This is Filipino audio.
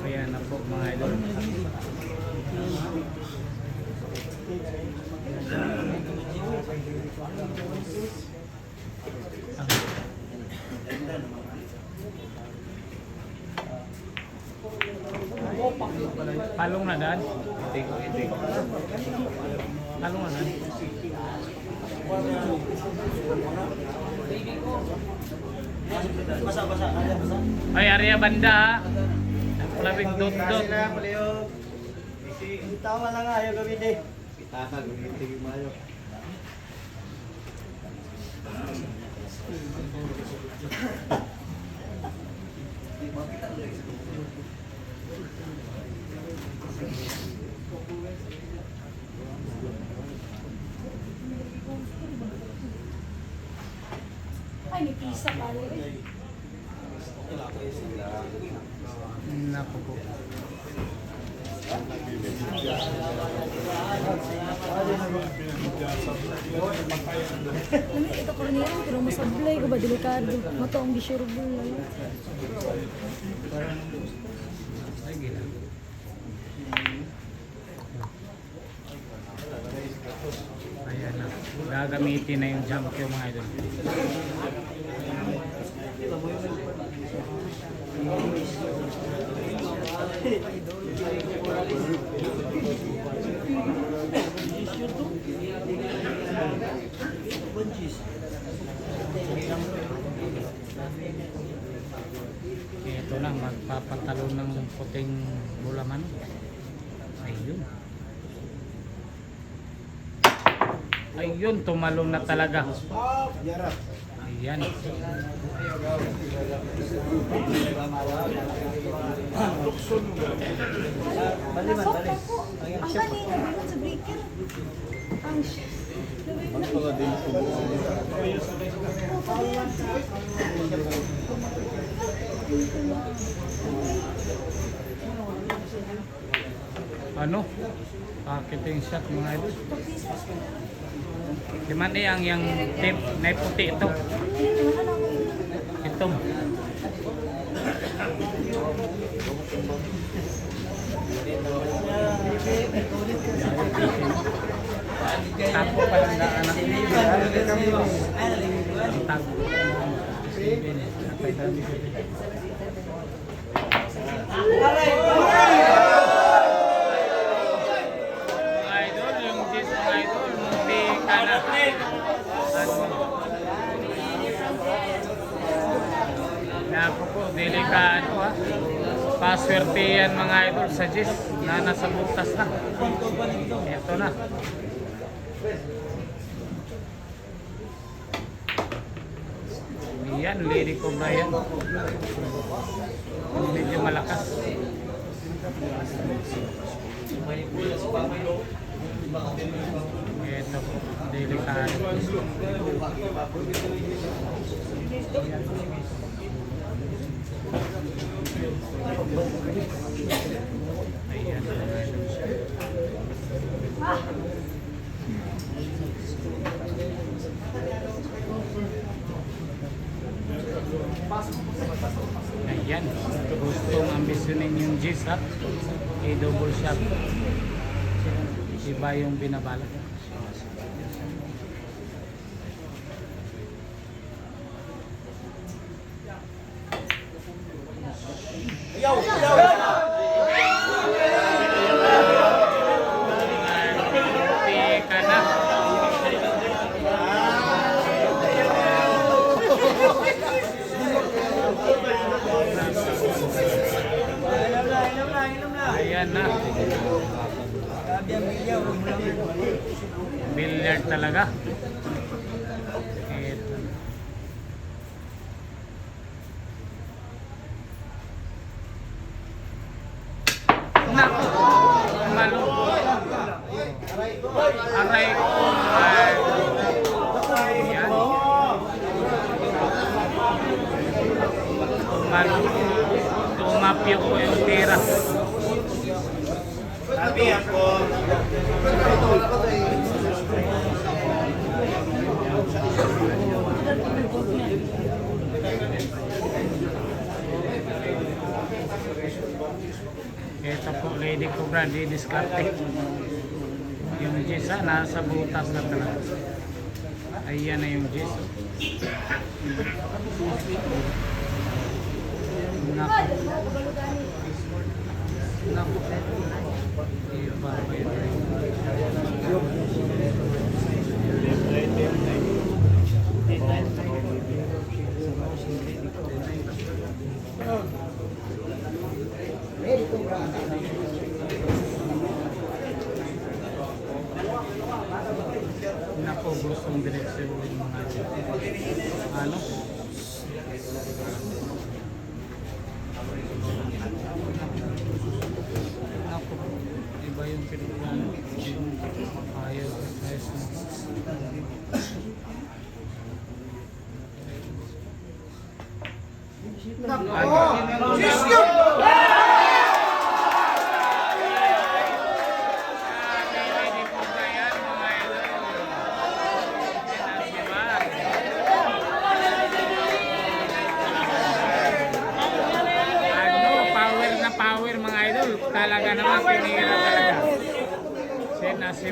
Ayan na po mga idol. Palong na daan. Palong na daan. Ay, area banda ha. Labing dot-dot. Tama lang nga, ayaw gawin eh. Ay, may pisa pala eh. Naku po. Ano, ito ko rin yan, pero masablay ko ba, delikado. Mataong gisyurbol na lang. Ay, gila. Ayan na. Gagamitin na yung jump yung mga idol. Ito na, magpapatalo ng puting bulaman. Ayun. Ayun, tumalong na talaga. Ayan. Nasok na po. Ang kanina naman sa breaker. Ang Ano? Pakiting shot mga idol. Di man yang tape na puti ito. Ito. Tapo pa lang na anak ini. Tapo. Idol, yung Jis mga idol, munti ka na. Naku po, delikado ha. Paswerte yan mga idol sa Jis na nasa butas na. Ito na. Yan, Lady Cobra yan. Medyo malakas. Ito po, delikado. Ayan. Ayan, gustong ambisyonin yung G's ha, i-double shot, iba yung binabala. Teka na. Ayan na. Billiard talaga. Ito. Naku! Malo. Aray ko. Ayan. Malo. Tumapyo ko yung tira. Sabi ako. Ito po, Lady Cobra, di diskarte. Yung Jis, nasa butas na talaga. Ayan na yung Jis. Naku. Naku. Iba ba yun? Naku, gustong direksyon yung mga ano? Naku, iba yung pinagplano. Ayaw, ayos mo. Power mga idol, talaga naman pinira talaga.